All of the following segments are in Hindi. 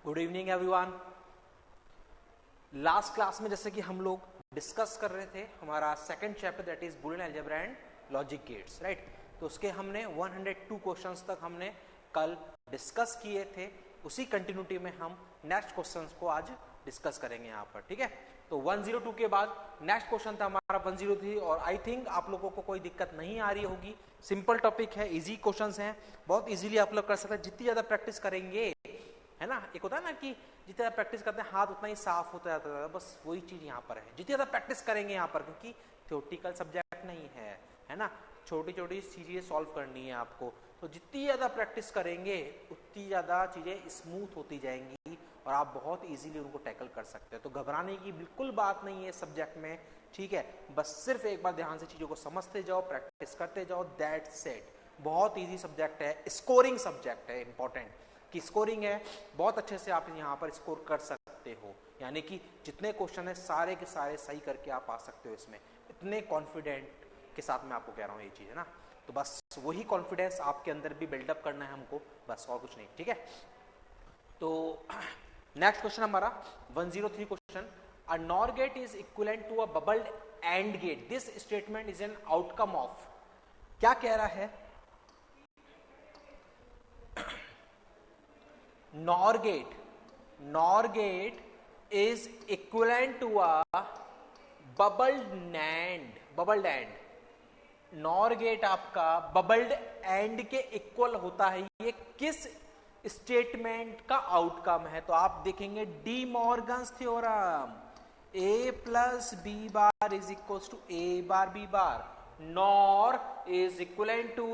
Good evening everyone. Last class में जैसे कि हम लोग डिस्कस कर रहे थे हमारा second chapter that is Boolean algebra and logic gates, right. तो उसके हमने 102 क्वेश्चंस तक हमने कल डिस्कस किए थे। उसी कंटिन्यूटी में हम नेक्स्ट क्वेश्चंस को आज डिस्कस करेंगे यहाँ पर, ठीक है। तो 102 के बाद नेक्स्ट क्वेश्चन था हमारा 103 और आई थिंक आप लोगों को कोई दिक्कत नहीं आ रही होगी। सिंपल टॉपिक है, इजी क्वेश्चंस हैं, बहुत इजीली आप लोग कर सकते हैं जितनी ज्यादा प्रैक्टिस करेंगे, है ना। एक होता है ना कि जितना ज्यादा प्रैक्टिस करते हैं हाथ उतना ही साफ होता जाता है, बस वही चीज यहाँ पर है। जितनी ज्यादा प्रैक्टिस करेंगे यहाँ पर, क्योंकि थ्योरेटिकल सब्जेक्ट नहीं है ना, छोटी छोटी चीजें सॉल्व करनी है आपको। तो जितनी ज्यादा प्रैक्टिस करेंगे उतनी ज्यादा चीजें स्मूथ होती जाएंगी और आप बहुत इजीली उनको टैकल कर सकते हैं। तो घबराने की बिल्कुल बात नहीं है सब्जेक्ट में, ठीक है। बस सिर्फ एक बार ध्यान से चीजों को समझते जाओ, प्रैक्टिस करते जाओ, दैट्स इट। बहुत इजी सब्जेक्ट है, स्कोरिंग सब्जेक्ट है, इंपॉर्टेंट की स्कोरिंग है, बहुत अच्छे से आप यहाँ पर स्कोर कर सकते हो। यानी कि जितने क्वेश्चन है सारे के सारे सही करके आप आ सकते हो इसमें, इतने कॉन्फिडेंट के साथ मैं आपको कह रहा हूँ ये चीज, है ना। तो बस वही कॉन्फिडेंस आपके अंदर भी बिल्डअप करना है हमको, बस और कुछ नहीं, ठीक है। तो नेक्स्ट क्वेश्चन हमारा 103 question, a NOR gate is equivalent to a bubbled AND gate, this statement is an outcome of. क्या कह रहा है? NOR gate is equivalent to a bubbled AND। NOR gate आपका bubbled AND के इक्वल होता है। ये किस स्टेटमेंट का आउटकम है? तो आप देखेंगे De Morgan's theorem, A plus B bar is equal to A bar B bar. NOR is equivalent to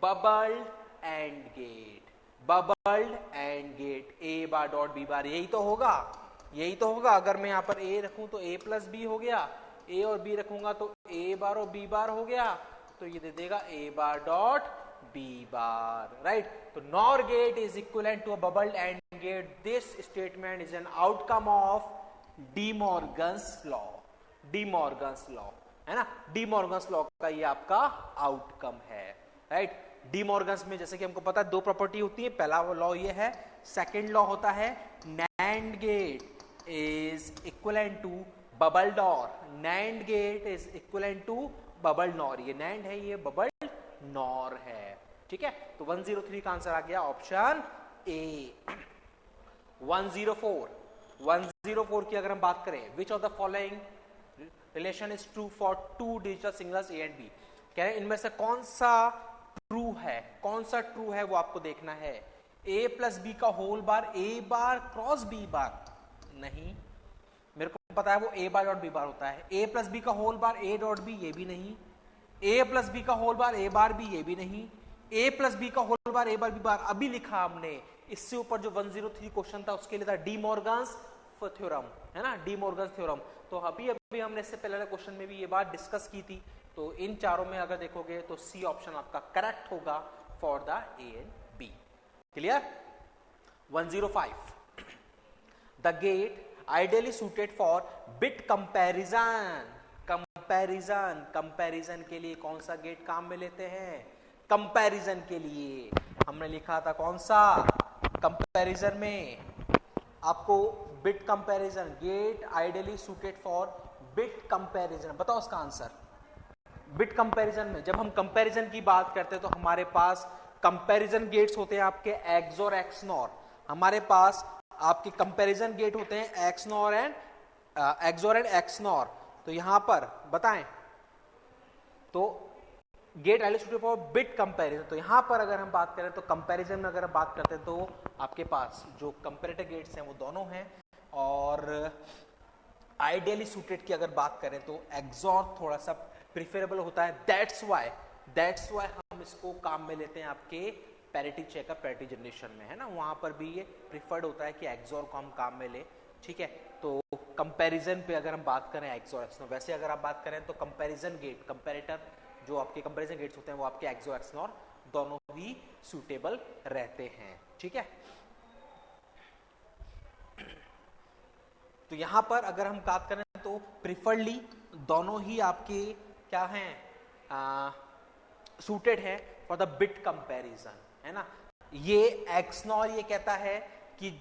bubbled AND gate, bubbled AND gate, A bar dot B bar, यही तो होगा, यही तो होगा। अगर मैं यहाँ पर ए रखूं तो ए प्लस बी हो गया, ए और बी रखूंगा तो ए बार और बी बार हो गया, तो ये दे देगा A bar dot B bar, right. तो NOR gate is equivalent to a bubbled AND gate, this statement is an outcome of De Morgan's law. De Morgan's law, है ना, डी मॉर्गन्स लॉ का ये आपका आउटकम है, राइट। डी मॉर्गन्स में जैसे कि हमको पता है दो प्रॉपर्टी होती है, पहला लॉ ये है, सेकंड लॉ होता है NAND gate is equivalent to bubble OR, NAND gate is equivalent to bubble NOR. ये नैंड है, ये बबल नॉर है, ठीक है। तो 103 का आंसर आ गया ऑप्शन ए। 104 की अगर हम बात करें, which of the following relation is true for two digital signals A and B. कह रहे हैं इनमें से कौन सा ट्रू है, कौन सा ट्रू है वो आपको देखना है। ए प्लस बी का whole bar A bar cross B bar, नहीं, मेरे को पता है वो ए बार डॉट बी बार होता है। ए प्लस बी का whole bar A dot B, ये भी नहीं। ए प्लस बी का whole bar A bar B, ये भी नहीं। ए प्लस बी का whole bar A bar B bar अभी लिखा हमने। इससे ऊपर जो 103 क्वेश्चन था उसके लिए था डी मॉर्गन्स थ्योरम, है ना, डी मॉर्गन्स थ्योरम। तो अभी हमने इससे पहले क्वेश्चन में भी ये बात डिस्कस की थी। तो इन चारों में अगर देखोगे तो सी ऑप्शन आपका करेक्ट होगा for the A and B. Clear? 105, the gate ideally suited for bit comparison. Comparison के लिए कौन सा गेट काम में लेते हैं? कंपैरिजन के लिए हमने लिखा था कौन सा? कंपैरिजन में आपको bit comparison, gate ideally suited for bit comparison. बताओ उसका आंसर। बिट कंपैरिजन में जब हम कंपैरिजन की बात करते हैं तो हमारे पास कंपैरिजन गेट्स होते हैं आपके एक्सोर एक्सनॉर। हमारे पास आपके कंपैरिजन गेट होते हैं XNOR and XOR and XNOR. तो यहां पर बताएं तो gate ideally for bit comparison. तो यहां पर अगर हम बात करें तो कंपैरिजन में अगर हम बात करते हैं तो आपके पास जो कंपैरेटर गेट्स हैं वो दोनों हैं, और आइडियली सूटेड की अगर बात करें तो एक्सोर थोड़ा सा प्रिफरेबल होता है। दैट्स वाई हम इसको काम में लेते हैं आपके पैरिटी चेकअप, पैरिटी जनरेशन में, है ना, वहां पर भी ये प्रिफर्ड होता है कि एक्सोर को हम काम में ले, ठीक है। तो कंपैरिजन पे अगर हम बात करें एक्सोर एक्सनॉर, वैसे अगर आप बात करें तो कंपैरिजन गेट, कंपैरेटर जो आपके कंपैरिजन गेट्स होते हैं वो आपके एक्सोर एक्सनॉर दोनों ही सूटेबल रहते हैं, ठीक है। तो यहां पर अगर हम बात करें तो प्रिफर्डली दोनों ही आपके क्या हैं, सूटेड है फॉर द बिट कंपैरिजन, है ना। ये एक्सनॉर ये कहता है कि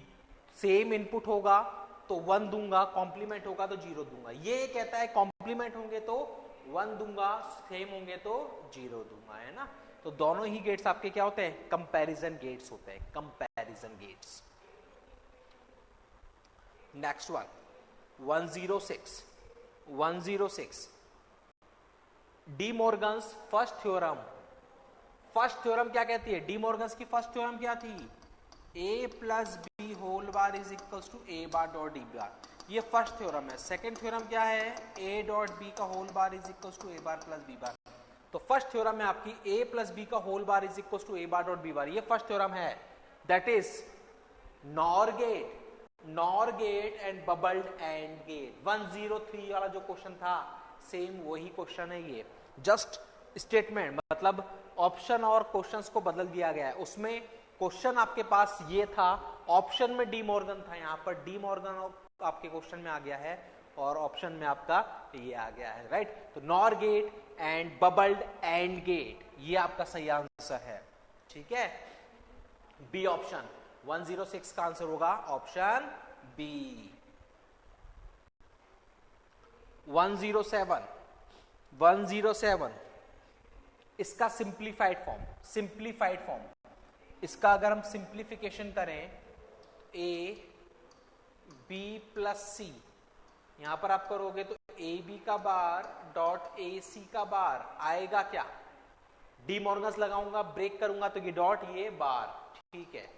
सेम इनपुट होगा तो 1 दूंगा, कॉम्प्लीमेंट होगा तो 0 दूंगा। ये कहता है कॉम्प्लीमेंट होंगे तो 1 दूंगा, सेम होंगे तो 0 दूंगा, है ना। तो दोनों ही गेट्स आपके क्या होते हैं, कंपैरिजन गेट्स होते हैं, comparison gates. Next one 106 De Morgan's first theorem. First theorem क्या कहती है, डी मॉर्गन्स की फर्स्ट थ्योरम क्या थी, a plus B whole bar is equals to a bar dot D bar. ये फर्स्ट थ्योरम है। सेकंड थ्योरम क्या है, a डॉट बी का whole bar is equals to a bar plus b bar. तो फर्स्ट थ्योरम में आपकी a प्लस बी का whole bar is equals to a bar dot b bar, ये फर्स्ट थ्योरम है। That is NOR gate and bubbled AND gate. 103 वाला जो क्वेश्चन था सेम वही क्वेश्चन है ये, जस्ट स्टेटमेंट मतलब ऑप्शन और क्वेश्चंस को बदल दिया गया है। उसमें क्वेश्चन आपके पास ये था, ऑप्शन में डी मॉर्गन था, यहां पर डी मॉर्गन आपके क्वेश्चन में आ गया है और ऑप्शन में आपका ये आ गया है, राइट। तो NOR gate and bubbled AND gate, ये आपका सही आंसर है, ठीक है, बी ऑप्शन। 106 का आंसर होगा ऑप्शन बी। 107 इसका सिंप्लीफाइड फॉर्म, इसका अगर हम सिंप्लीफिकेशन करें a b प्लस सी, यहां पर आप करोगे तो ए बी का बार डॉट ए सी का बार आएगा क्या, डी मॉर्गन्स लगाऊंगा, ब्रेक करूंगा तो ये डॉट ये बार, ठीक है।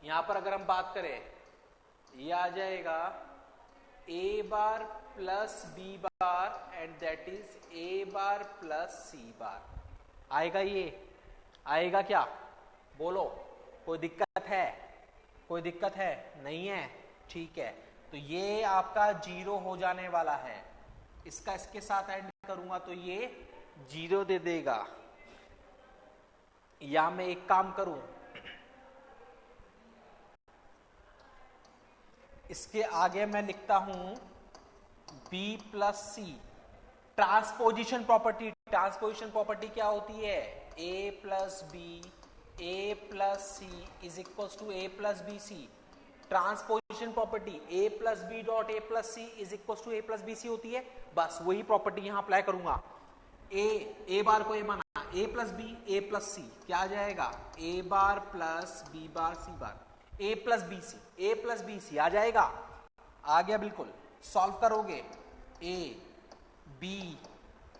यहां पर अगर हम बात करें ये आ जाएगा a bar plus b bar and that is a bar plus c बार। आएगा, ये आएगा क्या, बोलो, कोई दिक्कत है, कोई दिक्कत है, नहीं है, ठीक है। तो ये आपका 0 हो जाने वाला है, इसका इसके साथ ऐड करूंगा तो ये 0 दे देगा। या मैं एक काम करूं, इसके आगे मैं लिखता हूं b plus C. Transposition property क्या होती है, a plus B a plus C is equals to a plus B C. Transposition property a plus B dot a plus C is equals to a plus B C होती है, बस वही प्रॉपर्टी यहां अप्लाई करूंगा। a बार को a माना, a plus B a plus C, क्या आ जाएगा a bar plus b bar c bar, a plus B C आ जाएगा, आ गया बिल्कुल। सॉल्व करोगे a b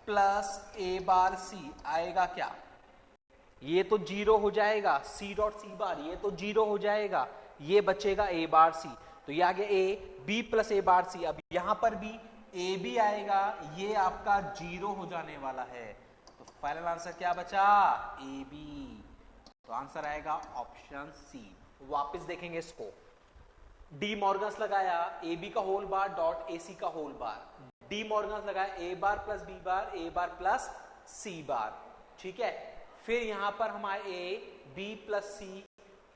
plus a bar c आएगा क्या, ये तो 0 हो जाएगा, c डॉट सी बार ये तो 0 हो जाएगा, ये बचेगा a बार c, तो ये आ गया a b plus a bar c। अब यहां पर भी a b आएगा, ये आपका 0 हो जाने वाला है, तो फाइनल आंसर क्या बचा, a b। तो आंसर आएगा ऑप्शन सी। वापस देखेंगे इसको, डी मॉर्गन्स लगाया ए बी का होल बार डॉट ए सी का होल बार, डी मॉर्गन्स लगाया A bar plus B bar A bar plus सी बार, ठीक है। फिर यहां पर हमारे ए बी प्लस सी,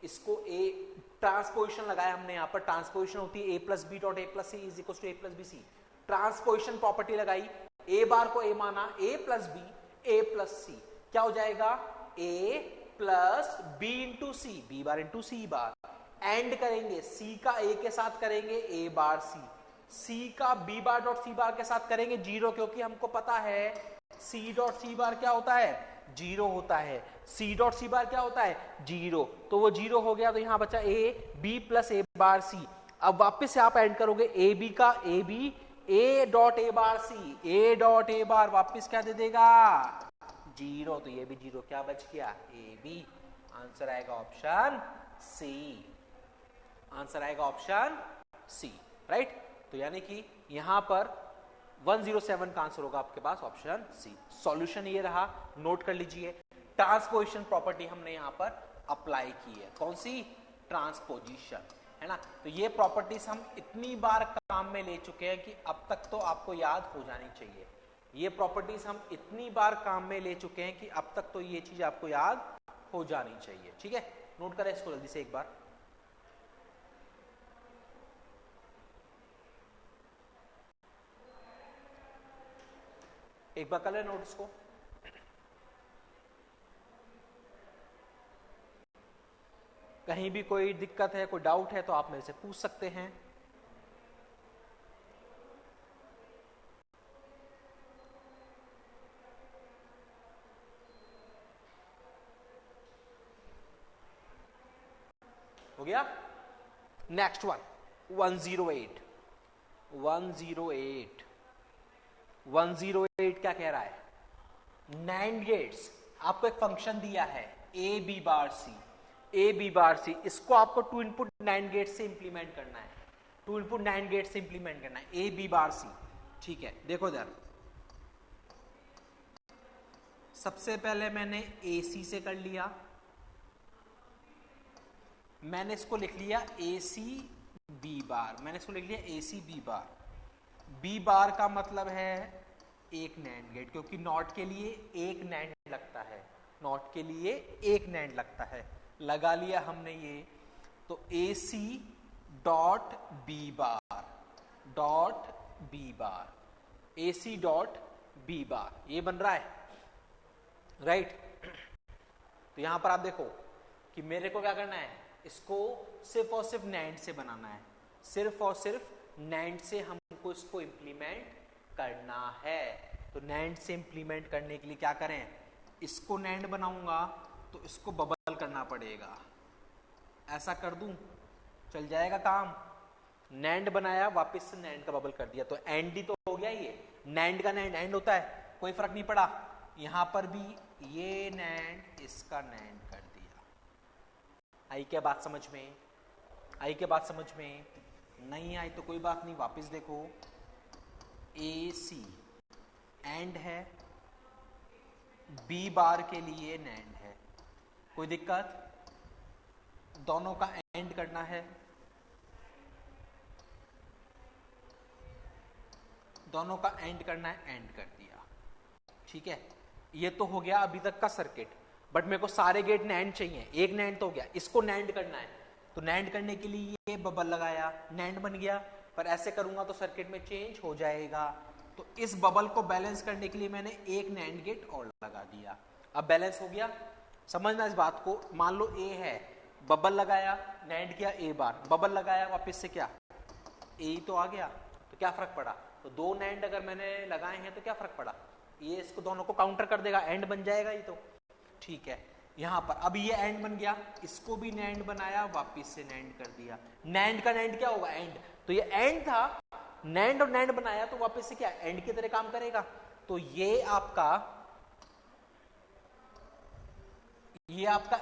इसको ए ट्रांसपोजिशन लगाया हमने, यहां पर ट्रांसपोजिशन होती है A plus B dot A plus C is equal to A plus B C. Transposition property लगाई, ए बार को ए माना, A plus B A plus C, क्या हो जाएगा A plus B into C, B bar into C bar. AND करेंगे सी का ए के साथ करेंगे ए बार सी का बी बार डॉट सी बार के साथ करेंगे 0, क्योंकि हमको पता है सी डॉट सी बार क्या होता है 0 होता है, सी डॉट सी बार क्या होता है 0, तो वो 0 हो गया, तो यहां बचा A B plus A bar सी। अब वापस से आप एंड करोगे ए बी का A B A dot A bar C, A dot A bar वापस क्या दे देगा 0, तो ये भी 0, क्या बच गया ए बी। आंसर आएगा ऑप्शन सी, आंसर आएगा ऑप्शन सी, राइट। तो यानी कि यहां पर 107 का आंसर होगा आपके पास ऑप्शन सी। सॉल्यूशन ये रहा, नोट कर लीजिए। ट्रांसपोजिशन प्रॉपर्टी हमने यहां पर अप्लाई की है, कौन सी, ट्रांसपोजिशन, है ना। तो ये प्रॉपर्टीज हम इतनी बार काम में ले चुके हैं कि अब तक तो आपको याद हो जानी चाहिए। ये प्रॉपर्टीज हम इतनी बार काम में ले चुके हैं कि अब तक तो ये चीज आपको याद हो जानी चाहिए, ठीक है। नोट करें इसको जल्दी से एक बार। एक बार कर ले नोट इसको। कहीं भी कोई दिक्कत है, कोई डाउट है तो आप मेरे से पूछ सकते हैं। हो गया। नेक्स्ट वन 108 क्या कह रहा है? नैंड गेट्स, आपको एक फंक्शन दिया है ए बी बार सी, इसको आपको 2 इनपुट नैंड गेट से इंप्लीमेंट करना है, ए बी बार सी। ठीक है, देखो इधर, सबसे पहले मैंने ए सी से कर लिया, मैंने इसको लिख लिया ए सी बी बार, बी बार का मतलब है एक नैंड गेट, क्योंकि नॉट के लिए एक नैंड लगता है, लगा लिया हमने ये। तो ए सी डॉट बी बार, ये बन रहा है, राइट। तो यहां पर आप देखो कि मेरे को क्या करना है, इसको सिर्फ और सिर्फ नैंड से बनाना है, नैंड से हमको इसको इंप्लीमेंट करना है। तो नैंड से इंप्लीमेंट करने के लिए क्या करें, इसको नैंड बनाऊंगा तो इसको बबल करना पड़ेगा, ऐसा कर दूं चल जाएगा काम। नैंड बनाया, वापस से नैंड का बबल कर दिया, तो एंड ही तो हो गया। ये नैंड का नैंड एंड होता है, कोई फर्क नहीं पड़ा। यहां पर भी ये नैंड इसका नैंड कर दिया। आई क्या बात समझ में? नहीं आई तो कोई बात नहीं, वापस देखो, ए सी एंड है, बी बार के लिए नैंड है, कोई दिक्कत? दोनों का एंड करना है, एंड कर दिया। ठीक है, ये तो हो गया अभी तक का सर्किट, बट मेरे को सारे गेट नैंड चाहिए। एक नैंड तो हो गया, इसको नैंड करना है, तो नैंड करने के लिए ये बबल लगाया, नैंड बन गया। पर ऐसे करूंगा तो सर्किट में चेंज हो जाएगा, तो इस बबल को बैलेंस करने के लिए मैंने एक नैंड गेट और लगा दिया। अब बैलेंस हो गया, समझना इस बात को। मान लो ए है, बबल लगाया, नैंड किया ए बार, बबल लगाया, वापस से क्या ए तो आ गया, तो क्या फर्क पड़ा? तो दो नैंड अगर मैंने लगाए हैं तो क्या फर्क पड़ा, ये इसको दोनों को काउंटर कर देगा, एंड बन जाएगा ये तो। ठीक है, यहां पर अब ये एंड बन गया, इसको भी नैंड बनाया, वापिस से नैंड कर दिया। नैंड का नैंड क्या होगा, एंड। तो ये एंड था, नैंड और नैंड बनाया तो वापस से क्या एंड की तरह काम करेगा। तो ये आपका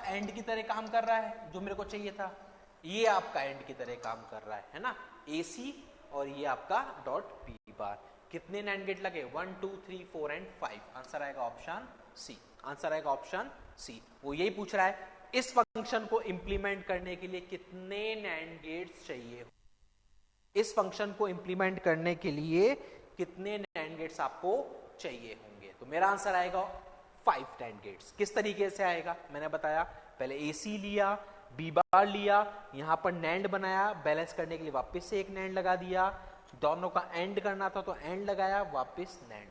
एंड की तरह काम कर रहा है, जो मेरे को चाहिए था। ये आपका एंड की तरह काम कर रहा है ना, AC, और ये आपका डॉट बी बार। कितने नैंड गेट लगे, 1 2 3 4 एंड 5। आंसर आएगा ऑप्शन सी। वो यही पूछ रहा है, इस फंक्शन को इंप्लीमेंट करने के लिए कितने नैंड गेट्स चाहिए, इस फंक्शन को इंप्लीमेंट करने के लिए कितने नैंड गेट्स आपको चाहिए होंगे। तो मेरा आंसर आएगा 5 नैंड गेट्स। किस तरीके से आएगा मैंने बताया, पहले AC लिया, बी बार लिया, यहां पर नैंड बनाया, बैलेंस करने के लिए वापस से एक नैंड लगा दिया, दोनों का एंड करना था तो एंड लगाया, वापस नैंड।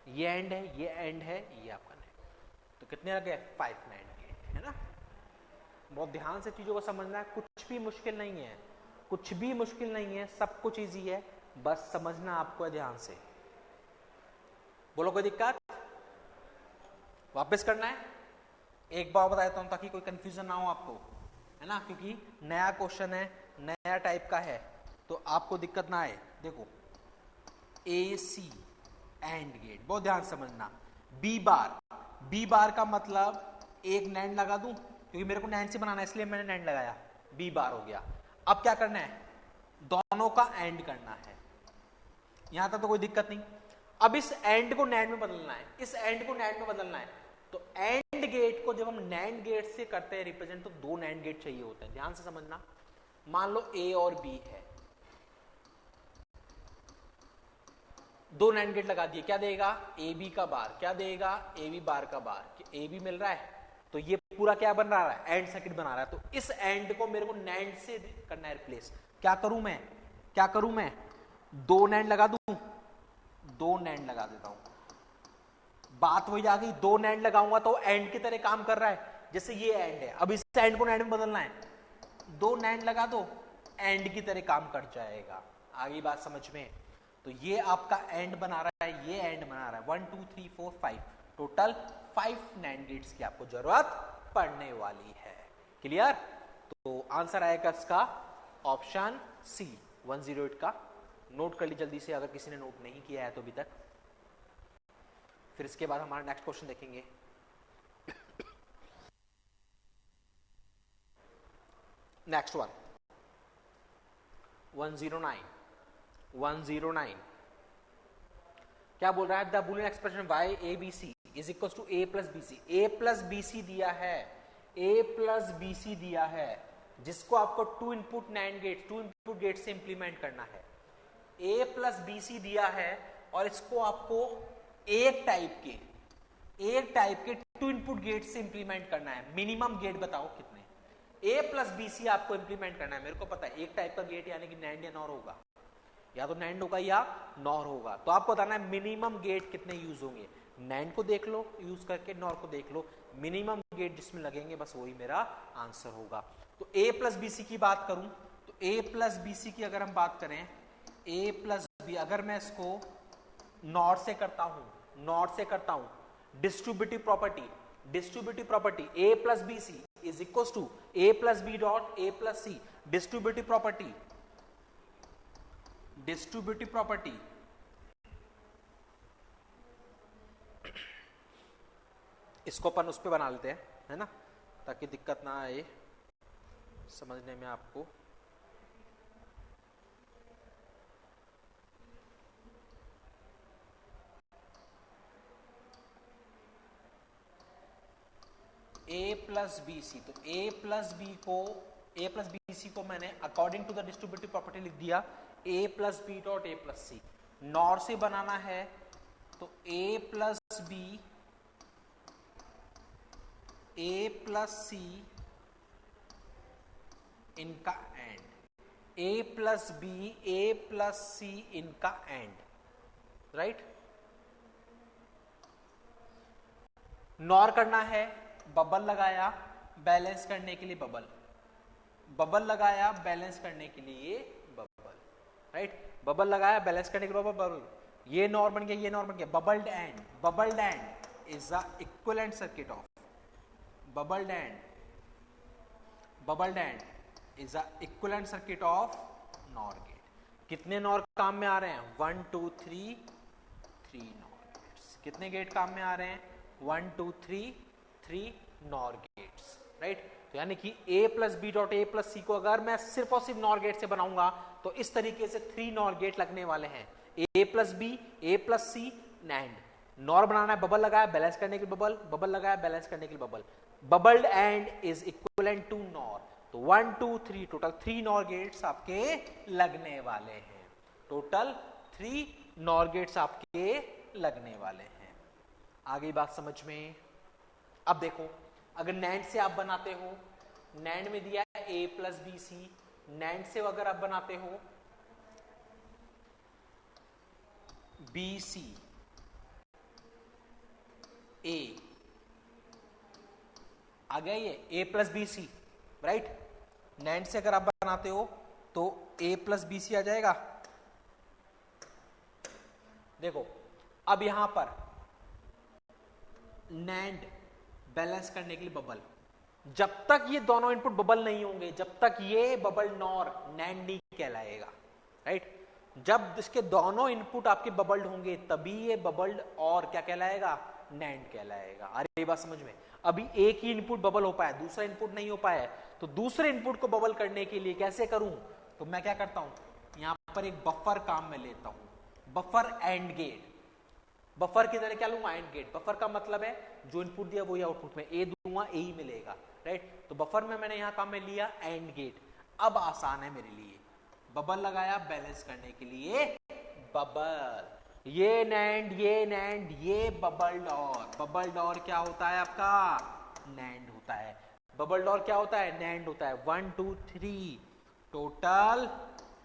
ये एंड है, ये एंड है, ये आपका नैंड। तो कितने लगे, 5 नैंड गेट, है ना। बहुत ध्यान से चीजों को समझना है, कुछ भी मुश्किल नहीं है, सब कुछ इजी है, बस समझना आपको है ध्यान से। बोलो कोई दिक्कत, वापस करना है। एक बार बता देता हूं ताकि कोई कंफ्यूजन ना हो आपको, है ना, क्योंकि नया क्वेश्चन है, नया टाइप का है, तो आपको दिक्कत ना आए। देखो, AC एंड गेट, बहुत ध्यान समझना। बी बार का मतलब एक नैंड लगा दूं, क्योंकि मेरे को नैंड से बनाना है, इसलिए मैंने नैंड लगाया, बी बार हो गया। अब क्या करना है, दोनों का एंड करना है। यहां तक तो कोई दिक्कत नहीं। अब इस एंड को नैंड में बदलना है, तो एंड गेट को जब हम नैंड गेट से करते हैं रिप्रेजेंट, तो 2 नैंड गेट चाहिए होते हैं। ध्यान से समझना, मान लो A और B है, 2 नैंड गेट लगा दिए, क्या देगा, AB का बार, क्या देगा, AB बार का बार। AB मिल रहा है, तो ये पूरा क्या बन रहा है, एंड सर्किट बना रहा है। तो इस एंड को मेरे को नैंड से करना है रिप्लेस। क्या करूं मैं 2 नैंड लगा दूं, 2 नैंड लगा देता हूं, बात वही आ गई। 2 नैंड लगाऊंगा तो एंड की तरह काम कर रहा है, जैसे ये एंड है, अब इस एंड को नैंड में बदलना है, 2 नैंड लगा दो, एंड की तरह काम कर जाएगा। आगे बात समझ में? तो ये आपका एंड बना रहा है, ये एंड बना रहा है, 1 2 3 4 5, टोटल 5 नैंड गेट्स की आपको जरूरत पड़ने वाली है। क्लियर? तो आंसर आएगा इसका ऑप्शन सी 108 का। नोट कर ली जल्दी से अगर किसी ने नोट नहीं किया है तो अभी तक। फिर इसके बाद हमारा नेक्स्ट क्वेश्चन देखेंगे। नेक्स्ट वन 109 क्या बोल रहा है? The Boolean expression y a b c is equal to a plus B C. a plus B C दिया है, a प्लस बी सी दिया है, जिसको आपको 2 input NAND gate, 2 input gate से इंप्लीमेंट करना है। a प्लस बी सी दिया है और इसको आपको एक टाइप के 2 इनपुट गेट से इंप्लीमेंट करना है। मिनिमम गेट बताओ कितने? a प्लस बी सी आपको इंप्लीमेंट करना है। मेरे को पता है एक टाइप का गेट यानी कि नैंड या नॉर होगा, या तो नैंड होगा या नॉर होगा। तो आपको बताना है मिनिमम गेट कितने यूज होंगे। नैंड को देख लो यूज करके, नॉर को देख लो, मिनिमम गेट जिसमें लगेंगे बस वही मेरा आंसर होगा। तो a प्लस बी सी की बात करूं तो a प्लस बी सी की अगर हम बात करें, a प्लस बी, अगर मैं इसको नॉर से करता हूं, distributive property a plus B C is equal to a plus B dot a plus C. Distributive property इसको अपन उस पे बना लेते हैं, है ना, ताकि दिक्कत ना आए समझने में आपको। a प्लस बी सी, तो a प्लस बी सी को मैंने according to the distributive property लिख दिया a plus B dot a plus C. NOR से बनाना है तो a plus B a plus C इनका AND, a plus B a plus C इनका एंड, राइट। नॉर करना है, बबल लगाया बैलेंस करने के लिए बबल लगाया बैलेंस करने के लिए बबल, राइट। बबल लगाया बैलेंस करने के लिए बबल, ये नॉर बन गया, ये नॉर बन गया। Bubbled AND is the equivalent circuit of bubbled AND is the equivalent circuit of NOR gate. कितने नॉर काम में आ रहे हैं? 1 2 3 3 नॉर गेट्स। कितने गेट काम में आ रहे हैं? 1 2 3 3 नॉर गेट्स, राइट। तो यानी कि a plus B dot a plus C को अगर मैं सिर्फ और सिर्फ नॉर गेट से बनाऊंगा तो इस तरीके से 3 नॉर गेट लगने वाले हैं। a plus B a plus C NAND, NOR बनाना है, बबल लगाया बैलेंस करने के लिए बबल लगाया बैलेंस करने के लिए bubble. Bubbled AND is equivalent to NOR, तो 1 2 3 टोटल 3 नॉर गेट्स आपके लगने वाले हैं। टोटल 3 नॉर गेट्स आपके लगने वाले हैं। आगे बात समझ में? अब देखो, अगर नैंड से आप बनाते हो, नैंड में दिया है a plus B C, NAND से अगर आप बनाते हो बी सी a, आ गया ये a plus B C, right. NAND से अगर आप बनाते हो तो a प्लस बी सी आ जाएगा। देखो अब यहां पर नैंड बैलेंस करने के लिए बबल, जब तक ये दोनों इनपुट बबल नहीं होंगे, जब तक ये बबल नॉर नैंड नहीं कहलाएगा, राइट। जब इसके दोनों इनपुट आपके बबल्ड होंगे तभी ये बबल्ड और क्या कहलाएगा? नैंड कहलाएगा। अरे ये बात समझ में? अभी एक ही इनपुट बबल हो पाया, दूसरा इनपुट नहीं हो पाया है, तो दूसरे इनपुट को बबल करने के लिए कैसे करूं? तो मैं क्या करता हूं, यहां पर एक बफर काम में लेता हूं, बफर एंड गेट। बफर की तरह क्या लूंगा? And gate. बफर का मतलब है जो इनपुट दिया वही आउटपुट में, ए दूंगा ए ही मिलेगा, राइट। तो बफर में मैंने यहां काम में लिया एंड गेट। अब आसान है मेरे लिए, बबल लगाया बैलेंस करने के लिए बबल, ये नैंड ये बबल डॉर क्या होता है आपका? नैंड होता है। बबल डॉर क्या होता है? नैंड होता है। 1 2 3 टोटल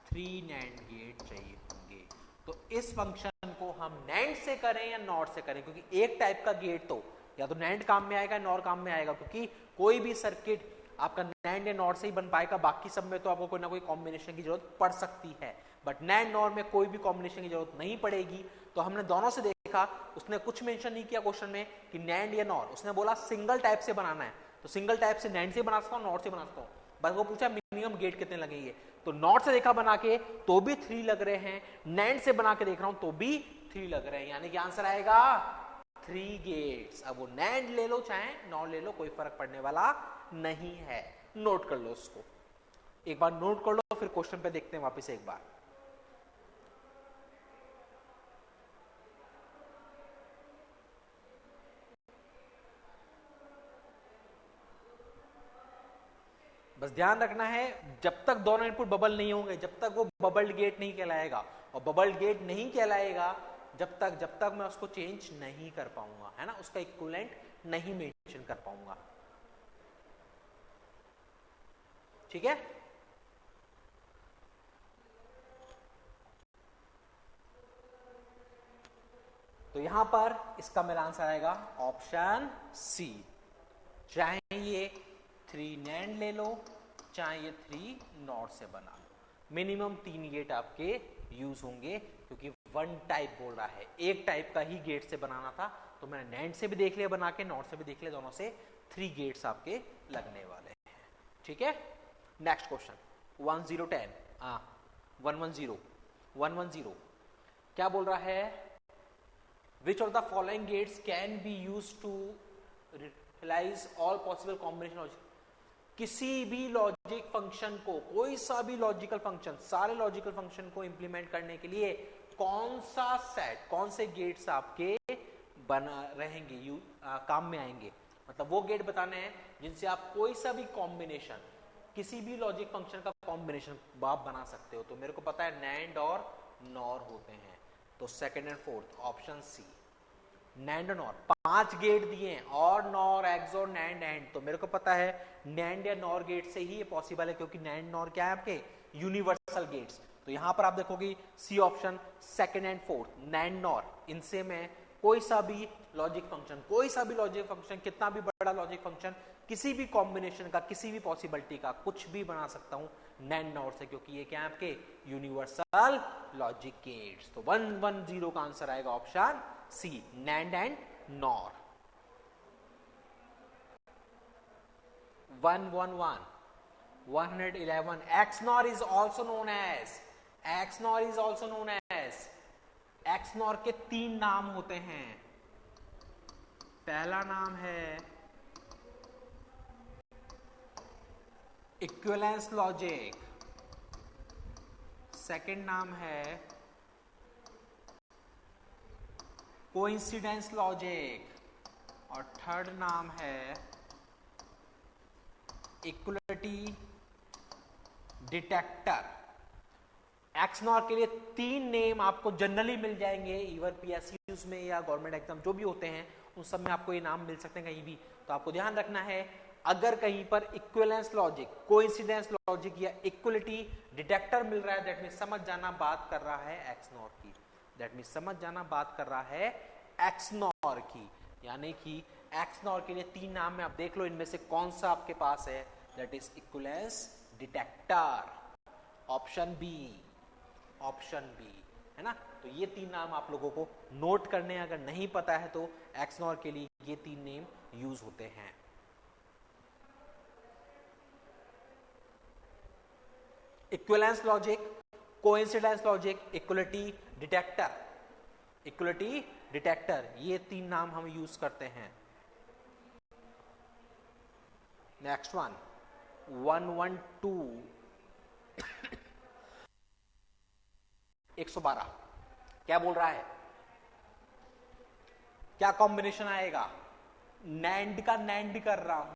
3 नैंड गेट चाहिए होंगे। तो इस फंक्शन को हम नैंड से करें या नॉट से करें, क्योंकि एक टाइप का गेट तो या तो नैंड काम में आएगा, नॉर काम में आएगा, क्योंकि कोई भी सर्किट आपका नैंड या नॉर से ही बन पाएगा, बाकी सब में तो आपको कोई ना कोई कॉम्बिनेशन की जरूरत पड़ सकती है, बट नैंड नॉर में कोई भी कॉम्बिनेशन की जरूरत नहीं पड़ेगी। तो हमने दोनों से देखा, उसने कुछ मेंशन नहीं किया क्वेश्चन में कि नैंड या नॉर, उसने बोला सिंगल टाइप से बनाना है, तो सिंगल टाइप से नैंड से बना सकता हूँ, नॉर से बना सकता हूँ, बस वो पूछा मिनिमम गेट कितने लगेंगे, तो नॉर से देखा बना के तो भी 3 लग रहे हैं, नैंड से बना के देख रहा हूं तो भी 3 लग रहे हैं, यानी कि आंसर आएगा 3 गेट्स। अब वो नैंड ले लो चाहे नॉर ले लो, कोई फर्क पड़ने वाला नहीं है। नोट कर लो उसको, एक बार नोट कर लो, फिर क्वेश्चन पे देखते हैं वापस एक बार। बस ध्यान रखना है, जब तक दोनों इनपुट बबल नहीं होंगे, जब तक वो बबल्ड गेट नहीं कहलाएगा, और बबल्ड गेट नहीं कहलाएगा जब तक मैं उसको चेंज नहीं कर पाऊंगा, है ना, उसका इक्विवेलेंट नहीं मेंशन कर पाऊंगा। ठीक है, तो यहां पर इसका मेरा आंसर आएगा ऑप्शन सी। चाहे ये 3 नैंड ले लो, चाहे ये 3 नॉर से बना लो, मिनिमम 3 गेट आपके यूज होंगे, क्योंकि 1 टाइप बोल रहा है, एक टाइप का ही गेट से बनाना था, तो मैंने नैंड से भी देख लिया बना के, नॉर से भी देख लिया, दोनों से 3 गेट्स आपके लगने वाले हैं। ठीक है, नेक्स्ट क्वेश्चन 1010 110 क्या बोल रहा है, which of the following gates can be use to realise all possible combination logic. किसी भी लॉजिक फंक्शन को, कोई सा भी लॉजिकल फंक्शन, सारे लॉजिकल फंक्शन को इंप्लीमेंट करने के लिए कौन सा सेट, कौन से गेट्स आपके बना रहेंगे, काम में आएंगे, मतलब वो गेट बताने हैं जिनसे आप कोई सा भी कॉम्बिनेशन, किसी भी लॉजिक फंक्शन का कॉम्बिनेशन आप बना सकते हो। तो मेरे को पता है नैंड और नॉर होते हैं, तो second and fourth option C, NAND और नॉर। 5 गेट दिए हैं, और नॉर, एक्सोर, नैंड, एंड, तो मेरे को पता है नैंड या नॉर गेट से ही ये पॉसिबल है, क्योंकि नैंड नॉर क्या है आपके यूनिवर्सल गेट्स। तो यहां पर आप देखोगे C option, second and fourth, NAND NOR, इनसे मैं कोई सा भी लॉजिक फंक्शन, कोई सा भी लॉजिक फंक्शन, कितना भी बड़ा लॉजिक फंक्शन, किसी भी कॉम्बिनेशन का, किसी भी पॉसिबिलिटी का कुछ भी बना सकता हूं नैंड नॉर से, क्योंकि ये क्या है आपके यूनिवर्सल लॉजिक गेट्स। तो 110 का आंसर आएगा option C, NAND and NOR. 111 XNOR is also known as, XNOR is also known as, XNOR के 3 नाम होते हैं। पहला नाम है इक्विवेलेंस लॉजिक, सेकंड नाम है कोइंसिडेंस लॉजिक, और थर्ड नाम है इक्वलिटी डिटेक्टर। एक्सनॉर के लिए 3 नेम आपको जनरली मिल जाएंगे, इवन पीएसयूज में या गवर्नमेंट एग्जाम जो भी होते हैं उन सब में आपको ये नाम मिल सकते हैं कहीं भी। तो आपको ध्यान रखना है, अगर कहीं पर इक्विवेलेंस लॉजिक, कोइंसिडेंस लॉजिक या इक्वलिटी डिटेक्टर मिल रहा है, दैट मीन समझ जाना बात कर रहा है एक्सनॉर की, दैट मीन समझ जाना बात कर रहा है एक्सनॉर की। यानी कि एक्सनॉर के लिए 3 नाम है, आप देख लो इनमें से कौन सा आपके पास है, that is equivalence detector, option B, option B, है ना। तो ये 3 नाम आप लोगों को नोट करने हैं, अगर नहीं पता है तो एक्सनॉर के लिए ये 3 नेम यूज होते हैं। Equivalence logic, coincidence logic, equality detector, equality detector, ये 3 नाम हम यूज करते हैं। नेक्स्ट वन 112 112 क्या बोल रहा है, क्या कॉम्बिनेशन आएगा, नैंड का नैंड कर रहा हूं,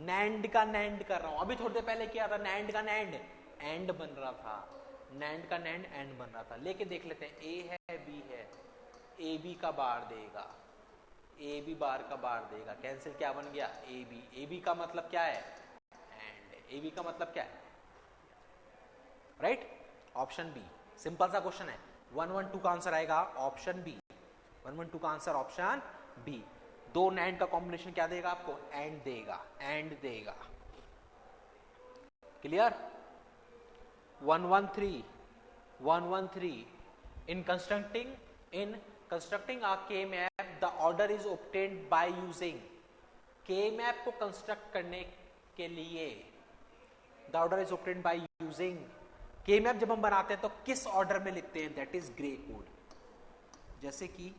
नैंड का नैंड कर रहा हूं, अभी थोड़ी देर पहले क्या था, नैंड का नैंड एंड बन रहा था, नैंड का नैंड एंड बन रहा था, लेके देख लेते हैं, ए है बी है, ए बी का बार देगा, ए बी बार का बार देगा, कैंसिल, क्या बन गया ए बी, ए बी का मतलब क्या है एंड, ए बी का मतलब क्या है, राइट, ऑप्शन बी, सिंपल सा क्वेश्चन है। 112 का आंसर आएगा ऑप्शन बी, 112 का आंसर ऑप्शन बी। दो नैंड का कॉम्बिनेशन क्या देगा आपको? एंड देगा, एंड देगा। Clear? 113 in constructing a K-map the order is obtained by using K-map को कंस्ट्रक्ट करने के लिए the order is obtained by using K-map जब हम बनाते हैं तो किस ऑर्डर में लिखते हैं? That is grey code. जैसे कि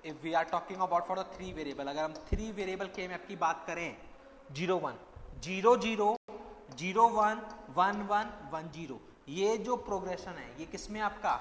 if we are talking about for the 3 variable, अगर हम 3 वेरिएबल K-map की बात करें 0 1 0 0 0 1 1 1 1 0, ये जो प्रोग्रेशन है ये किसमें आपका?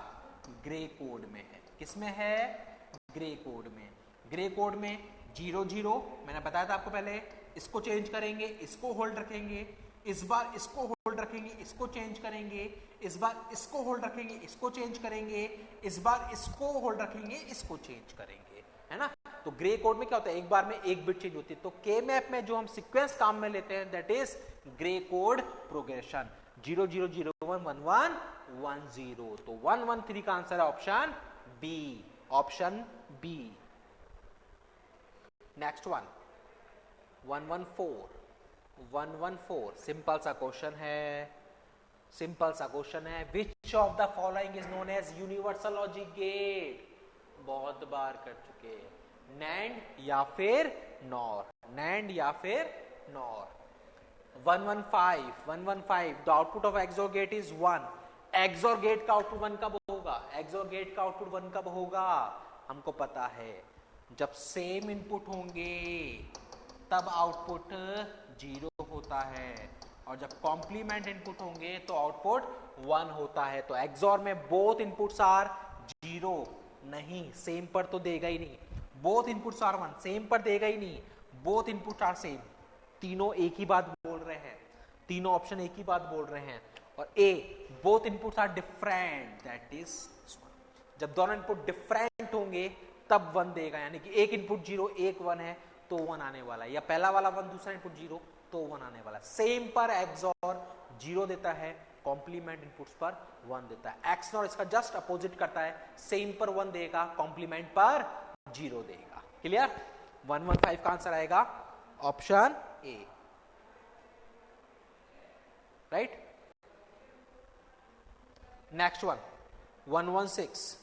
ग्रे कोड में है। किसमें है? ग्रे कोड में। ग्रे कोड में 0 0 मैंने बताया था आपको पहले, इसको चेंज करेंगे, इसको होल्ड रखेंगे, इस बार इसको होल्ड रखेंगे, इसको चेंज करेंगे, इस बार इसको होल्ड रखेंगे, इसको चेंज करेंगे, इस बार इसको होल्ड रखेंगे, इसको चेंज करेंगे, है ना? तो ग्रे कोड में क्या होता है? एक बार में एक बिट चेंज होती है। तो के मैप में जो हम सीक्वेंस काम में लेते हैं that is grey code progression. 0 0 0 1 1 1 1 0। तो 113 का आंसर है option B, option B. Next one 114 simple सा क्वेश्चन है, सिंपल सा क्वेश्चन है। Which of the following is known as universal logic gate? बहुत बार कर चुके हैं। नैंड या फिर नॉर, नैंड या फिर NOR. 115 the output of XOR gate is 1। XOR gate का आउटपुट 1 कब होगा? एक्सोर गेट का आउटपुट 1 कब होगा? हमको पता है जब सेम इनपुट होंगे तब आउटपुट 0 होता है, और जब कॉम्प्लीमेंट इनपुट होंगे तो आउटपुट 1 होता है। तो एक्सोर में बोथ इनपुट्स आर 0, नहीं सेम पर तो देगा ही नहीं। बोथ इनपुट्स आर 1, सेम पर देगा ही नहीं। बोथ इनपुट्स आर सेम, तीनों एक ही बात बोल रहे हैं, तीनों ऑप्शन एक ही बात बोल रहे हैं। और A both inputs are different, that is जब दोनों इनपुट डिफरेंट होंगे तब 1 देगा, यानी कि एक इनपुट 0 एक 1 है तो 1 आने वाला है, या पहला वाला 1 दूसरा इनपुट 0 तो 1 आने वाला है। सेम पर एक्सओर 0 देता है, कॉम्प्लीमेंट इनपुट्स पर 1 देता है। एक्सनॉर इसका जस्ट अपोजिट करता है, सेम पर 1 देगा, कॉम्प्लीमेंट पर 0 देगा। क्लियर? 115 का आंसर आएगा option A, right. Next one 116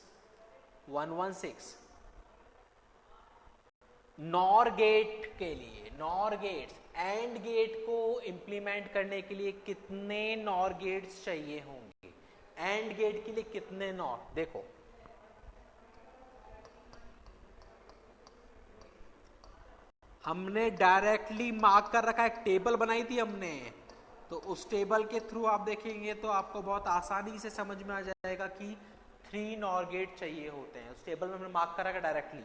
NOR gate के लिए, नॉर गेट्स एंड गेट को इंप्लीमेंट करने के लिए कितने नॉर गेट्स चाहिए होंगे? एंड गेट के लिए कितने नॉर? देखो हमने डायरेक्टली मार्क कर रखा है, एक टेबल बनाई थी हमने, तो उस टेबल के थ्रू आप देखेंगे तो आपको बहुत आसानी से समझ में आ जाएगा कि 3 नॉर गेट चाहिए होते हैं। उस टेबल में हमने मार्क कर रखा डायरेक्टली।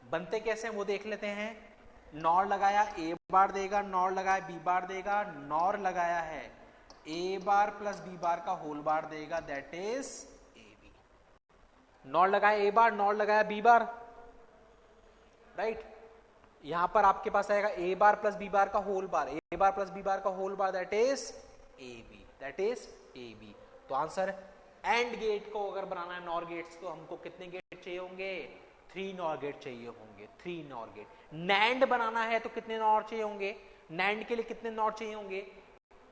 बनते कैसे हैं वो देख लेते हैं। नॉर लगाया ए बार देगा, नॉर लगाया बी बार देगा, नॉर लगाया है ए बार प्लस बी बार का होल बार देगा, that is A B. NOR लगाया ए बार, नॉर लगाया बी बार, राइट। यहां पर आपके पास आएगा ए बार प्लस बी बार का whole bar, A bar plus B bar का whole bar, that is A B, that is A B. तो आंसर एंड गेट को अगर बनाना है नॉर गेट्स तो हमको कितने गेट चाहिए होंगे? 3 नॉर गेट चाहिए होंगे, 3 नॉर गेट। नैंड बनाना है तो कितने नॉर चाहिए होंगे? नैंड के लिए कितने नॉर चाहिए होंगे?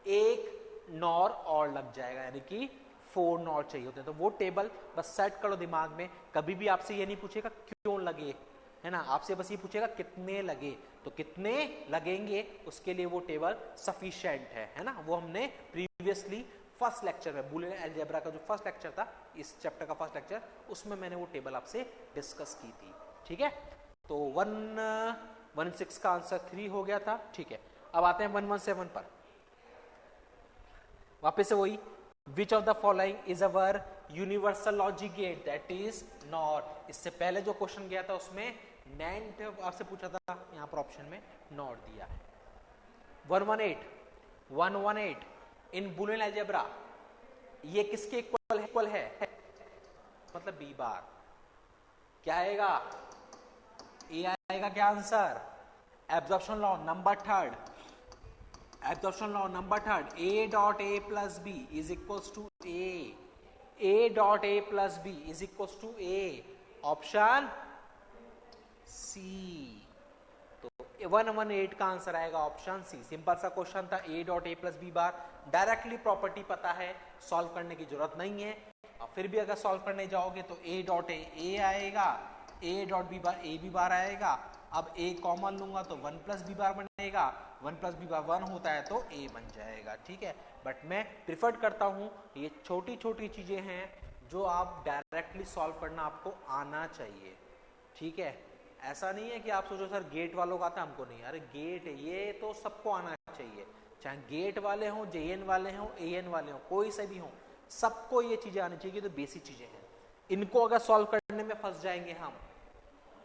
एक नॉर और लग जाएगा, यानी कि 4 नॉर चाहिए होते हैं। तो वो टेबल बस सेट करो दिमाग में, कभी भी आपसे ये नहीं पूछेगा क्यों लगे, है ना, आपसे बस ये पूछेगा कितने लगे, तो कितने लगेंगे उसके लिए वो टेबल सफिशिएंट है ना। वो हमने प्रीवियसली फर्स्ट लेक्चर में बुलियन अलजेब्रा का जो फर्स्ट लेक्चर था, इस चैप्टर का फर्स्ट लेक्चर, उसमें मैंने वो टेबल आपसे डिस्कस की थी, ठीक है। तो 116 का आंसर 3 हो गया था, ठीक है। अब आते हैं 117 पर। वापस से वही, which of the following is our universal logic gate? That is NOR. इससे पहले जो क्वेश्चन गया था उसमें नैंड आपसे पूछा था, यहां पर ऑप्शन में नॉर दिया है। 118 इन बुलियन अलजेब्रा ये किसके इक्वल है? मतलब बी बार। क्या आएगा? ए आएगा क्या answer? Absorption law number third, absorption law number third, A dot A plus B is equals to A dot A plus B is equals to A option C. तो 118 का आंसर आएगा ऑप्शन सी। सिंपल सा क्वेश्चन था, a dot A plus B bar. Directly property पता है, सॉल्व करने की जरूरत नहीं है। और फिर भी अगर सॉल्व करने जाओगे तो a डॉट ए आएगा, a dot B bar A B bar आएगा। अब a कॉमन लूंगा तो 1 प्लस बी बार बनेगा, 1 प्लस बी बार 1 होता है तो a बन जाएगा। ठीक है, बट मैं प्रिफर करता हूं, ये छोटी छोटी चीजें हैं जो आप डायरेक्टली सॉल्व करना आपको आना चाहिए। ठीक है, ऐसा नहीं है कि आप सोचो सर गेट वालों का आता हमको नहीं। अरे गेट ये तो सबको आना चाहिए, चाहे गेट वाले हों, जेएन वाले हों, एएन वाले हों, कोई से भी हों, सबको ये चीजें आनी चाहिए। तो बेसिक चीजें हैं, इनको अगर सॉल्व करने में फंस जाएंगे हम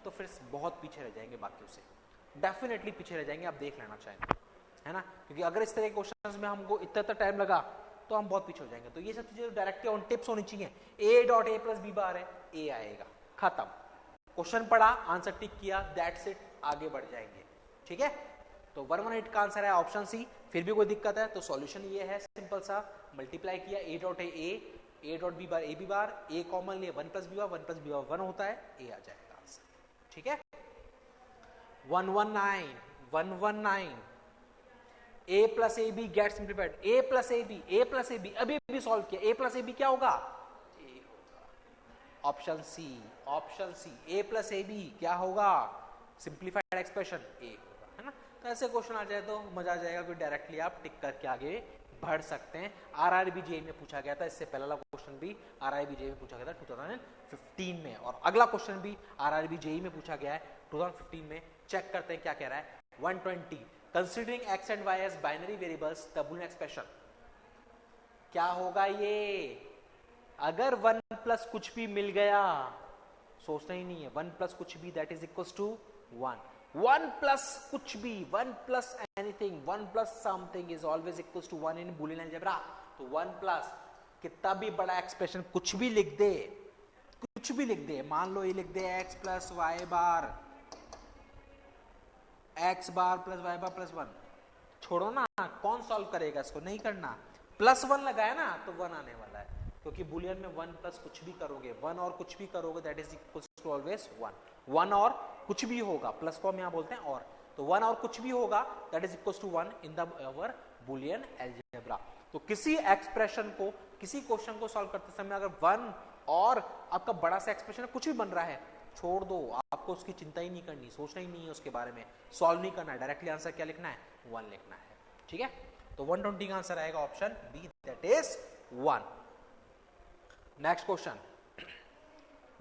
तो फिर बहुत पीछे रह जाएंगे, बाकियों से डेफिनेटली पीछे रह जाएंगे। आप देख लेना चाहें, है ना, क्योंकि अगर इस तरह के क्वेश्चंस में हमको इतना टाइम लगा तो हम बहुत पीछे हो जाएंगे। तो ये सब चीजें डायरेक्टली ऑन टिप्स होनी चाहिए। a dot A plus B bar है, a आएगा, खत्म। क्वेश्चन पढ़ा, आंसर टिक किया, दैट्स इट, आगे बढ़ जाएंगे। ठीक है, तो 118 का आंसर है ऑप्शन सी। फिर भी कोई दिक्कत है तो सॉल्यूशन ये है, सिंपल सा, मल्टीप्लाई किया a dot A dot B bar A B bar, a common लिए 1 plus B bar, 1 plus B bar 1 होता है, a आ जाएगा आंसर। ठीक है, 119 a plus A B gate simplified, a plus A B अभी भी सॉल्व किया, a प्लस ए बी क्या होगा, a होगा। Option C a plus A B क्या होगा, सिंप्लीफाइड एक्सप्रेशन a होगा, है ना। तो ऐसे क्वेश्चन आ जाए तो मजा आ जाएगा, कि डायरेक्टली आप टिक करके आगे बढ़ सकते हैं। आरआरबी जेईई में पूछा गया था, इससे पहला वाला क्वेश्चन भी आरआरबी जेईई में पूछा गया था 2015 में, और अगला क्वेश्चन भी आरआरबी जेईई में पूछा गया है 2015 में। चेक करते हैं क्या कह रहा है। 120 considering X and Y as binary variables the Boolean expression क्या होगा ये। अगर 1 प्लस कुछ भी मिल गया, सोचना ही नहीं है, 1 प्लस कुछ भी that is equal to 1। 1 plus कुछ भी, 1 plus anything, 1 plus something is always equal to 1 in Boolean algebra. तो 1 प्लस कितना भी बड़ा एक्सप्रेशन कुछ भी लिख दे, कुछ भी लिख दे, मान लो ये लिख दे x प्लस वाई बार, x बार प्लस वाई बार प्लस 1, छोड़ो ना, कौन सॉल्व करेगा इसको, नहीं करना। प्लस 1 लगाया ना तो 1 आने वाला है, क्योंकि बुलियन में 1 प्लस कुछ भी करोगे, 1 और कुछ भी करोगे that is equal to always 1। 1 और कुछ भी होगा, प्लस को हम यहाँ बोलते हैं और, तो 1 और कुछ भी होगा that is equal to 1 in the our Boolean algebra. तो किसी एक्सप्रेशन को, किसी क्वेश्चन को सॉल्व करते समय अगर 1 और आपका बड़ा सा एक्सप्रेशन कुछ भी बन रहा है, छोड़ दो, आपको उसकी चिंता ही नहीं करनी, सोचना ही नहीं है उसके बारे में, सॉल्व नहीं करना है, डायरेक्टली आंसर क्या लिखना है, 1 लिखना है। ठीक है, तो 120 का आंसर आएगा option B, that is 1। Next question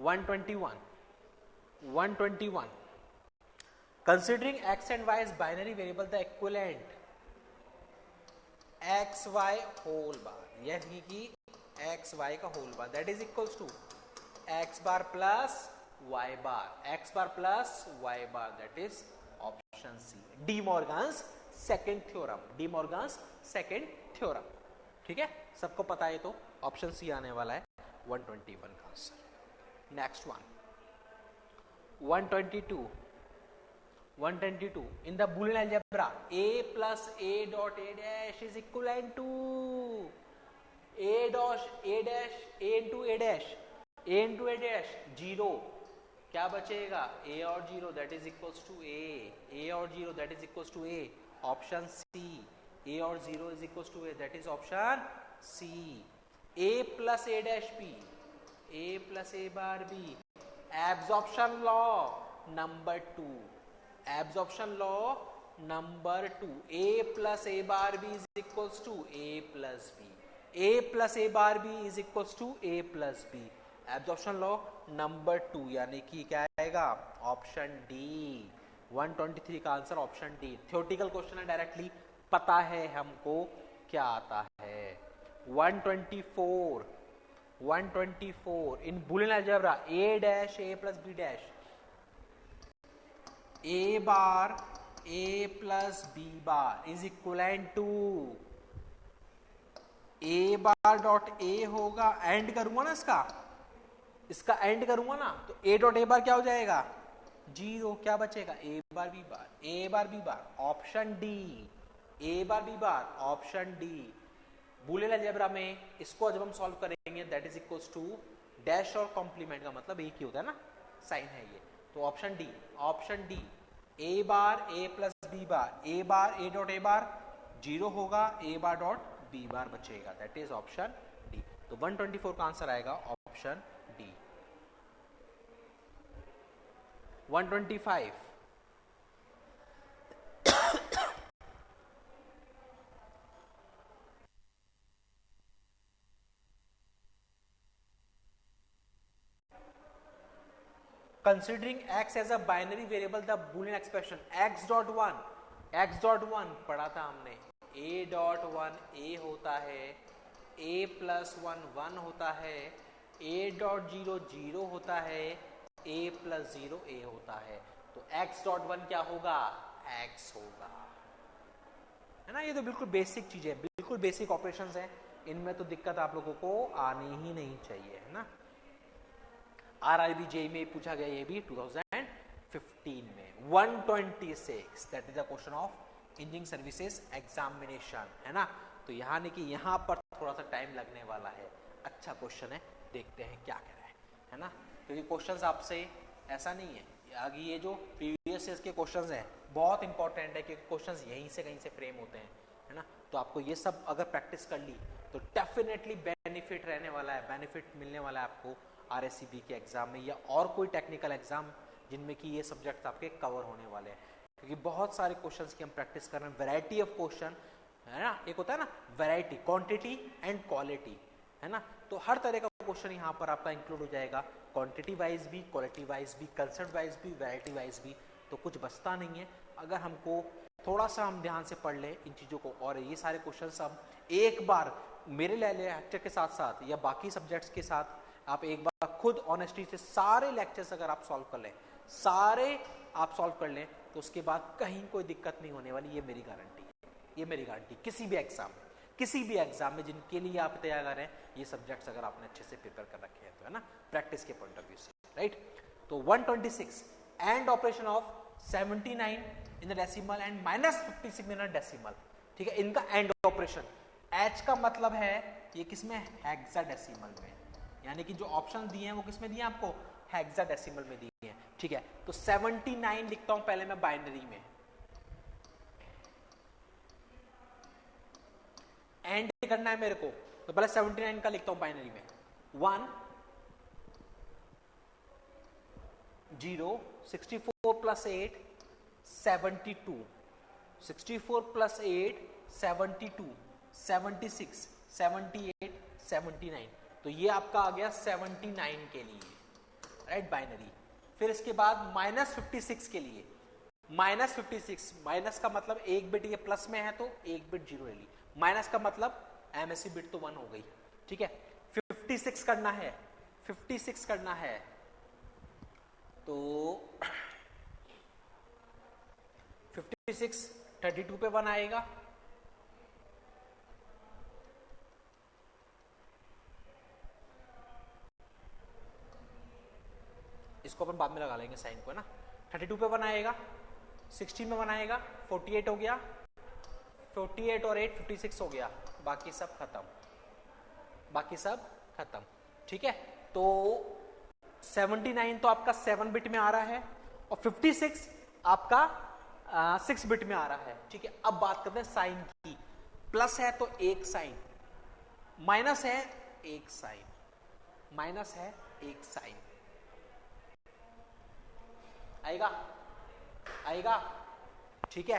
121 considering X and Y as binary variable the equivalent X Y whole bar, यानी कि एक्स वाई का whole bar that is equal to X bar plus Y bar, X bar plus Y bar, that is option C, De Morgan's second theorem. ठीक है, सबको पता है, तो ऑप्शन सी आने वाला है 121 का answer. Next one 122 in the Boolean algebra a plus a dot a dash is equivalent to a dot a dash a into a dash a into a dash 0, क्या बचेगा, a और 0 that is equals to a और 0 that is equals to a, option C, a और 0 is equals to a, that is option C. a plus a dash b, a plus a bar b, absorption law number 2, absorption law number 2, a plus a bar b is equals to a plus b, a plus a bar b is equals to a plus b, absorption law number 2, यानी कि क्या आएगा, ऑप्शन डी। 123 का answer option D. Theoretical question है, डायरेक्टली पता है हमको क्या आता है। 124 in Boolean algebra a dash a plus b dash, a bar a plus b bar is equivalent to a bar dot a होगा, एंड करूंगा ना इसका एंड करूंगा ना, तो a डॉट a बार क्या हो जाएगा, 0, क्या बचेगा, a bar b bar, option D, a bar b bar, option D. Boolean algebra में इसको जब हम सॉल्व करेंगे that is equals to dash और कॉम्प्लीमेंट का मतलब एक ही होता है ना, साइन है ये। तो option D A bar A plus B bar, A bar A dot A bar 0 होगा, ए बार डॉट बी बार बचेगा, दैट इज ऑप्शन डी। तो 124 का आंसर आएगा option D. 125 considering x as a binary variable the boolean expression x dot 1 पढ़ा था हमने, a dot 1 a होता है, a plus 1 1 होता है, a dot 0 0 होता है, a plus 0 a होता है। तो x dot 1 क्या होगा, x होगा, है ना। ये तो बिल्कुल बेसिक चीज है, बिल्कुल बेसिक ऑपरेशंस है, इनमें तो दिक्कत आप लोगों को आनी ही नहीं चाहिए, है ना। RRB JEE में पूछा गया ये भी 2015 में। 126 that is the question of engineering services examination, है ना। तो यहाँ नहीं कि यहाँ पर थोड़ा सा टाइम लगने वाला है, अच्छा क्वेश्चन है, देखते हैं क्या कह रहा है ना। क्योंकि क्वेश्चंस आपसे ऐसा नहीं है, आगे ये जो प्रीवियस के क्वेश्चंस हैं बहुत इंपॉर्टेंट है, क्योंकि क्वेश्चंस यहीं से कहीं से फ्रेम होते हैं, है ना। तो आपको ये सब अगर प्रैक्टिस कर ली तो डेफिनेटली बेनिफिट रहने वाला है, बेनिफिट मिलने वाला है आपको RSCB के एग्जाम में या और कोई टेक्निकल एग्जाम जिनमें कि ये सब्जेक्ट्स आपके कवर होने वाले हैं। क्योंकि बहुत सारे क्वेश्चंस की हम प्रैक्टिस कर रहे हैं, वैरायटी ऑफ क्वेश्चन, है ना। एक होता है ना वैरायटी, क्वांटिटी एंड क्वालिटी, है ना। तो हर तरह का क्वेश्चन यहाँ पर आपका इंक्लूड हो जाएगा, क्वांटिटी वाइज भी, क्वालिटी वाइज भी, कंसेप्ट वाइज भी, वैरायटी वाइज भी। तो कुछ बचता नहीं है अगर हमको थोड़ा सा हम ध्यान से पढ़ लें इन चीज़ों को। और ये सारे क्वेश्चन हम एक बार मेरे लेक्चर के साथ साथ या बाकी सब्जेक्ट्स के साथ आप एक बार खुद ऑनेस्टी से सारे लेक्चर्स अगर आप सॉल्व कर लें, सारे आप सॉल्व कर लें, तो उसके बाद कहीं कोई दिक्कत नहीं होने वाली, ये मेरी गारंटी है, ये मेरी गारंटी। किसी भी एग्जाम में जिनके लिए आप तैयार कर रहे हैं, ये सब्जेक्ट्स अगर आपने अच्छे से प्रिपेयर कर रखे हैं तो, है ना, प्रैक्टिस के पॉइंट ऑफ व्यू से, राइट। तो 126 and operation of 79 in the decimal and -56 in the decimal, ठीक है, इनका एंड ऑपरेशन। एच का मतलब है ये किसमें, हेक्साडेसिमल में, यानी कि जो ऑप्शन दिए हैं वो किसमें दिए हैं आपको, हेक्साडेसिमल में दिए हैं, ठीक है। तो 79 लिखता हूं पहले मैं बाइनरी में, एंड करना है मेरे को, तो पहले 79 का लिखता हूं बाइनरी में, 1 0 64 प्लस 8 72, 64 प्लस 8 72, 76 78 79, तो ये आपका आ गया 79 के लिए, राइट, बाइनरी। फिर इसके बाद -56 के लिए, -56, माइनस का मतलब एक बिट ये प्लस में है तो एक बिट 0 ले ली, माइनस का मतलब MSC बिट तो 1 हो गई, ठीक है। 56 करना है, 56 करना है, तो 56 32 पे 1 आएगा, इसको अपन बाद में लगा लेंगे साइन को, है ना। 32 पे 1 आएगा, 16 में 1 आएगा, 48 हो गया, 48 और 8 56 हो गया, बाकी सब खत्म, बाकी सब खत्म, ठीक है। तो 79 तो आपका 7 बिट में आ रहा है और 56 आपका 6 बिट में आ रहा है, ठीक है। अब बात करते हैं साइन की, प्लस है तो एक साइन, माइनस है एक साइन, माइनस है एक साइन, आएगा, ठीक है।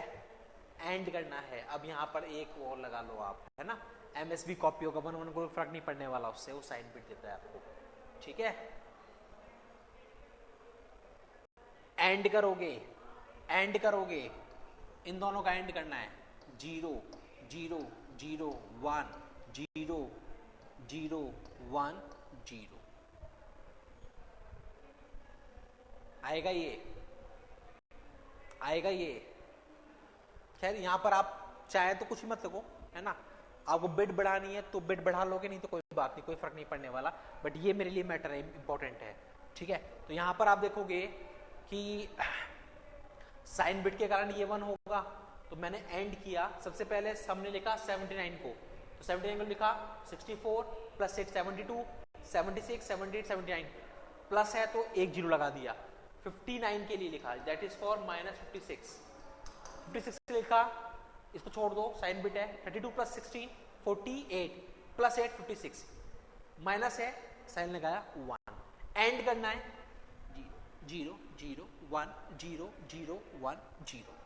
एंड करना है, अब यहां पर एक और लगा लो आप, है ना, MSB कॉपी होगा, 1 1 को फर्क नहीं पड़ने वाला उससे, वो साइन बिट देता है आपको, ठीक है। एंड करोगे, इन दोनों का एंड करना है, 0 0 0 1 0 0 1 0, आएगा ये। खैर यहां पर आप चाहे तो कुछ मत लगो, है ना, आपको बिट बढ़ानी है तो बिट बढ़ा लोगे, नहीं तो कोई बात नहीं, कोई फर्क नहीं पड़ने वाला, बट ये मेरे लिए मैटर है, इंपॉर्टेंट है, ठीक है। तो यहां पर आप देखोगे कि साइन बिट के कारण ये 1 होगा, तो मैंने एंड किया, सबसे पहले हमने लिखा 79 को, तो 79 को लिखा 64 प्लस 8 72, 76 78 79, प्लस है तो एक जीरो लगा दिया। 59 के लिए लिखा, दैट इज फॉर -56। 56 लिखा, इसको छोड़ दो, साइन बिट है। 32 प्लस 16 48 प्लस 8 56, माइनस है, साइन लगाया 1। एंड करना है 0 0 1 0 0 1 0।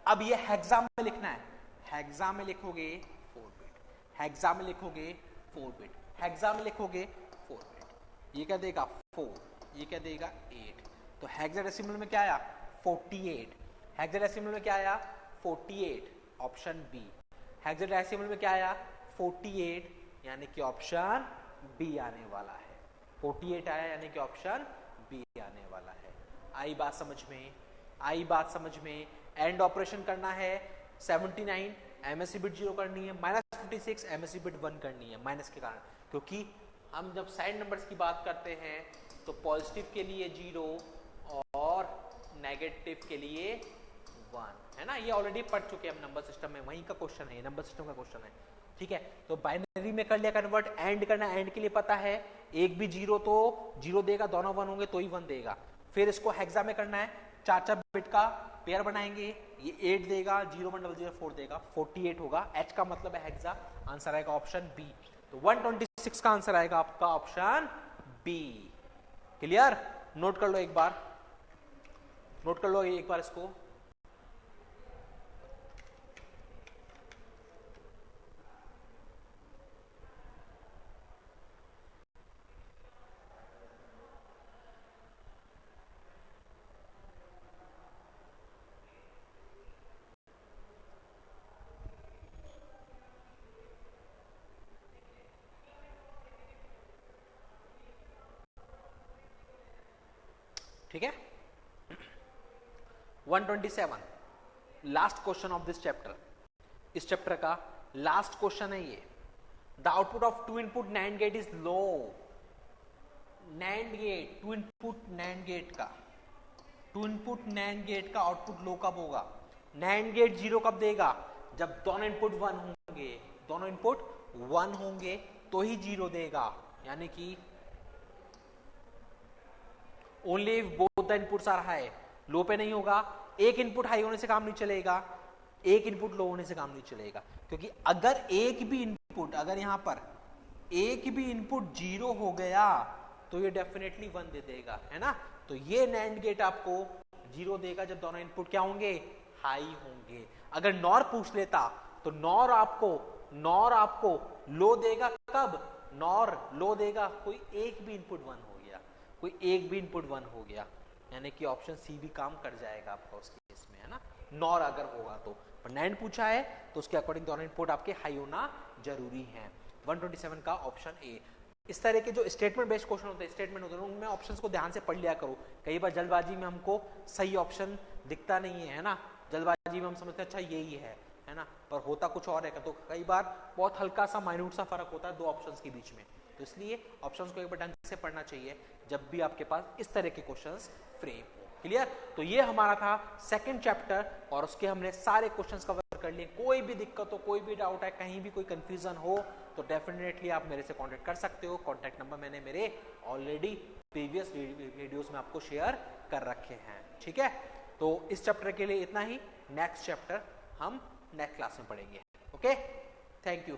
अब ये हेक्सा में लिखना है, हेक्सा में लिखोगे 4 बिट, हेक्सा में लिखोगे 4 बिट, हेक्सा में लिखोगे 4 बिट। ये क्या देगा 4, ये क्या देगा 8। तो हेक्साडेसिमल में क्या आया 48, हेक्साडेसिमल में क्या आया 48, ऑप्शन बी। हेक्साडेसिमल में क्या आया 48, यानी कि ऑप्शन बी आने वाला है। 48 आया यानी कि ऑप्शन बी आने वाला है। आई बात समझ में, आई बात समझ में। एंड ऑपरेशन करना है 79, एमएससी बिट 0 करनी है, -56 एमएससी बिट 1 करनी है माइनस के कारण, क्योंकि हम जब साइड नंबर्स की बात करते हैं तो पॉजिटिव के लिए 0 और नेगेटिव के लिए 1 है ना। ये ऑलरेडी पढ़ चुके हैं हम नंबर सिस्टम में, वहीं का क्वेश्चन है, नंबर सिस्टम का क्वेश्चन है, ठीक है। तो बाइनरी में कर लिया कन्वर्ट। एंड करना, एंड के लिए पता है एक भी 0 तो 0 देगा, दोनों 1 होंगे तो ही 1 देगा। फिर इसको हेक्सा में करना है, 4 बिट का पेयर बनाएंगे, ये 8 देगा, 0 1 0 0 4 देगा, 48 होगा। H का मतलब है हेक्सा, आंसर आएगा ऑप्शन बी। तो 126 का आंसर आएगा आपका ऑप्शन बी। क्लियर? नोट कर लो एक बार, नोट कर लो एक बार इसको। ठीक है। 127 last question of this chapter, इस चैप्टर का लास्ट क्वेश्चन है ये। The output of 2 input NAND gate is low. NAND gate, 2 input NAND gate का, 2 इनपुट NAND गेट का आउटपुट लो कब होगा? NAND गेट 0 कब देगा? जब दोनों इनपुट 1 होंगे, दोनों इनपुट 1 होंगे तो ही 0 देगा, यानी कि only if both the inputs are high. Low पे नहीं होगा, एक इनपुट हाई होने से काम नहीं चलेगा, एक इनपुट लो होने से काम नहीं चलेगा, क्योंकि अगर एक भी इनपुट, अगर यहां पर एक भी इनपुट 0 हो गया तो ये डेफिनेटली 1 दे देगा, है ना। तो ये NAND गेट आपको 0 देगा जब दोनों इनपुट क्या होंगे? हाई होंगे। अगर नॉर पूछ लेता तो नॉर आपको लो देगा कब? नॉर लो देगा कोई एक भी इनपुट 1 हो गया, कोई एक भी इनपुट 1 हो गया, यानी कि ऑप्शन सी भी काम कर जाएगा आपका उस केस में, है ना। नॉर अगर होगा तो, पर NAND पूछा है तो उसके अकॉर्डिंग दोनों इनपुट आपके हाई होना जरूरी है। 127 का ऑप्शन ए। इस तरह के जो स्टेटमेंट बेस्ड क्वेश्चन होते हैं, स्टेटमेंट होते हैं, उनमें ऑप्शंस को ध्यान से पढ़ लिया करो। कई बार जल्दबाजी में हमको सही ऑप्शन दिखता नहीं है ना, जल्दबाजी में हम समझते हैं अच्छा यही है ना, पर होता कुछ और है। तो कई बार बहुत हल्का सा माइन्यूट सा फर्क होता है दो ऑप्शंस के बीच में, तो इसलिए ऑप्शंस को एक बार ढंग से पढ़ना चाहिए जब भी आपके पास इस तरह के क्वेश्चंस फ्रेम हो। क्लियर? तो ये हमारा था सेकंड चैप्टर और उसके हमने सारे क्वेश्चंस कवर कर लिए। कोई भी दिक्कत हो, कोई भी डाउट है, कहीं भी कोई कंफ्यूजन हो तो डेफिनेटली आप मेरे से कांटेक्ट कर सकते हो। कांटेक्ट नंबर मैंने मेरे ऑलरेडी प्रीवियस वीडियोस में आपको शेयर कर रखे हैं, ठीक है। तो इस चैप्टर के लिए इतना ही, नेक्स्ट चैप्टर हम नेक्स्ट क्लास में पढ़ेंगे। Okay, thank you.